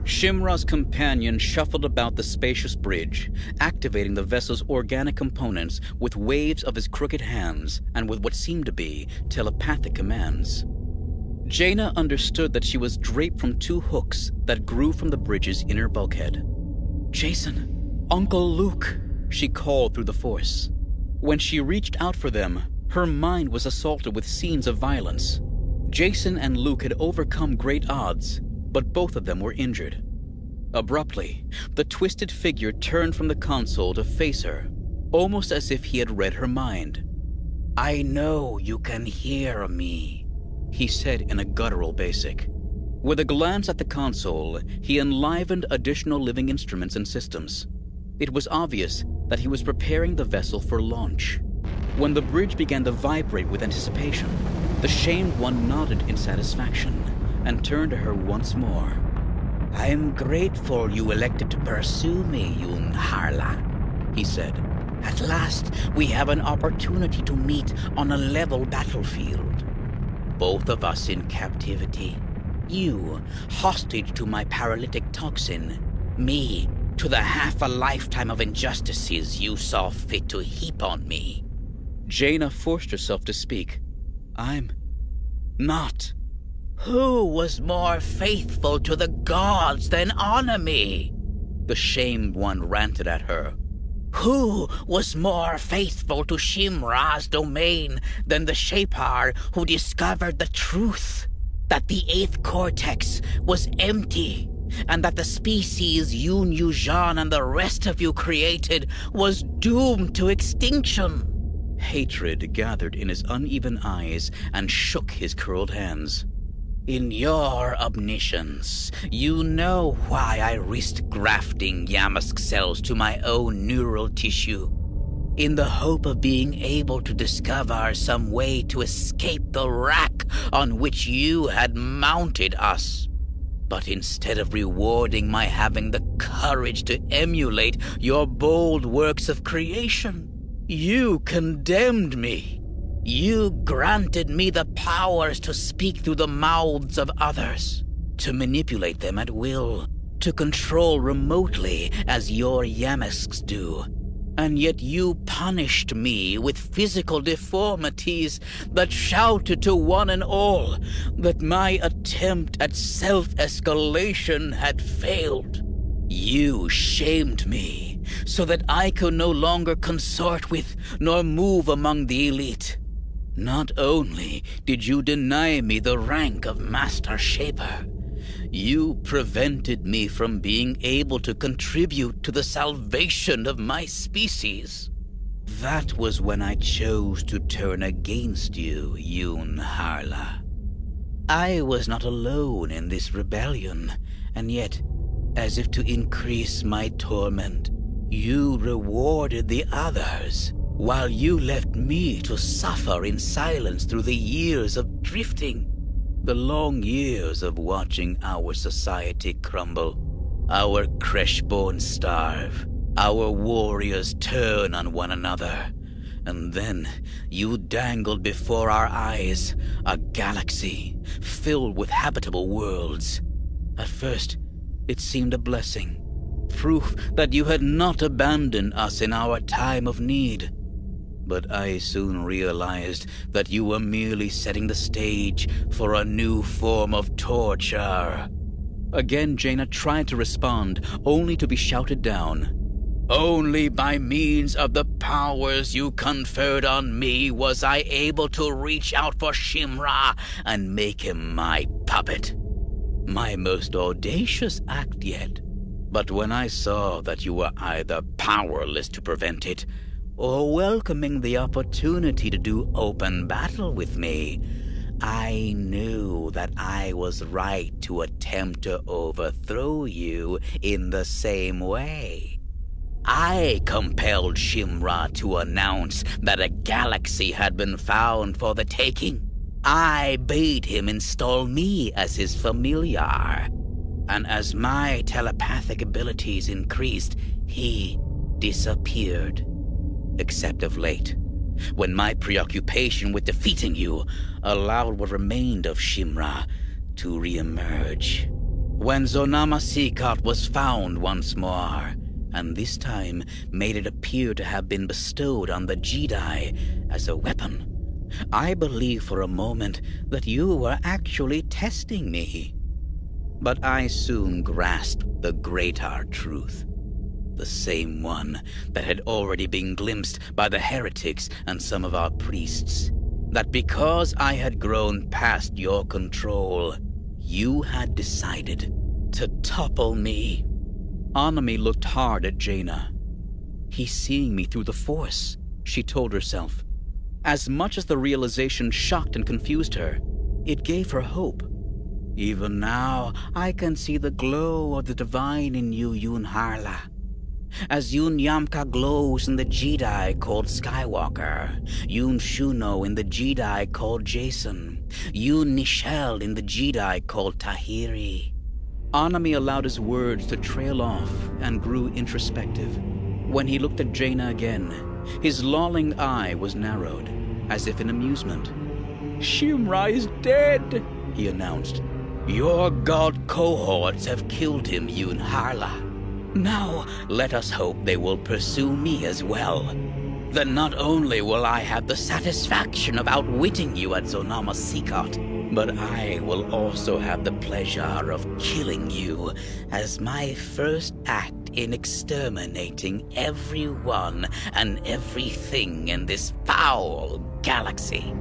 Shimra's companion shuffled about the spacious bridge, activating the vessel's organic components with waves of his crooked hands and with what seemed to be telepathic commands. Jaina understood that she was draped from two hooks that grew from the bridge's inner bulkhead. "Jason, Uncle Luke," she called through the force. When she reached out for them, her mind was assaulted with scenes of violence. Jason and Luke had overcome great odds, but both of them were injured. Abruptly, the twisted figure turned from the console to face her, almost as if he had read her mind. "I know you can hear me," he said in a guttural basic. With a glance at the console, he enlivened additional living instruments and systems. It was obvious that he was preparing the vessel for launch. When the bridge began to vibrate with anticipation, the shamed one nodded in satisfaction and turned to her once more. "I'm grateful you elected to pursue me, Yun-Harla," he said. "At last, we have an opportunity to meet on a level battlefield. Both of us in captivity. You, hostage to my paralytic toxin. Me, to the half a lifetime of injustices you saw fit to heap on me." Jaina forced herself to speak. "I'm not." "Who was more faithful to the gods than Onimi?" the shamed one ranted at her. "Who was more faithful to Shimra's domain than the Shapar who discovered the truth? That the eighth cortex was empty, and that the species Yun-Yujan and the rest of you created was doomed to extinction." Hatred gathered in his uneven eyes and shook his curled hands. "In your omniscience, you know why I risked grafting Yamask cells to my own neural tissue, in the hope of being able to discover some way to escape the rack on which you had mounted us. But instead of rewarding my having the courage to emulate your bold works of creation, you condemned me. You granted me the powers to speak through the mouths of others, to manipulate them at will, to control remotely as your Yamasks do. And yet you punished me with physical deformities that shouted to one and all that my attempt at self-escalation had failed. You shamed me so that I could no longer consort with nor move among the elite. Not only did you deny me the rank of Master Shaper, you prevented me from being able to contribute to the salvation of my species. That was when I chose to turn against you, Yun-Harla. I was not alone in this rebellion, and yet, as if to increase my torment, you rewarded the others, while you left me to suffer in silence through the years of drifting. The long years of watching our society crumble, our crashborn starve, our warriors turn on one another. And then you dangled before our eyes a galaxy filled with habitable worlds. At first, it seemed a blessing, proof that you had not abandoned us in our time of need. But I soon realized that you were merely setting the stage for a new form of torture." Again, Jaina tried to respond, only to be shouted down. "Only by means of the powers you conferred on me was I able to reach out for Shimra and make him my puppet. My most audacious act yet. But when I saw that you were either powerless to prevent it, or welcoming the opportunity to do open battle with me, I knew that I was right to attempt to overthrow you in the same way. I compelled Shimra to announce that a galaxy had been found for the taking. I bade him install me as his familiar. And as my telepathic abilities increased, he disappeared. Except of late, when my preoccupation with defeating you allowed what remained of Shimra to reemerge. When Zonama Seacut was found once more, and this time made it appear to have been bestowed on the Jedi as a weapon, I believed for a moment that you were actually testing me. But I soon grasped the greater truth, the same one that had already been glimpsed by the heretics and some of our priests, that because I had grown past your control, you had decided to topple me. Onimi looked hard at Jaina. He's seeing me through the Force, she told herself. As much as the realization shocked and confused her, it gave her hope. Even now, I can see the glow of the divine in you, Yun-Harla. As Yun Yamka glows in the Jedi called Skywalker, Yun Shuno in the Jedi called Jason, Yun Nishel in the Jedi called Tahiri. Onimi allowed his words to trail off and grew introspective. When he looked at Jaina again, his lolling eye was narrowed, as if in amusement. "Shimra is dead," he announced. "Your god cohorts have killed him, Yun-Harla. Now let us hope they will pursue me as well. Then not only will I have the satisfaction of outwitting you at Zonama Seacut, but I will also have the pleasure of killing you as my first act in exterminating everyone and everything in this foul galaxy."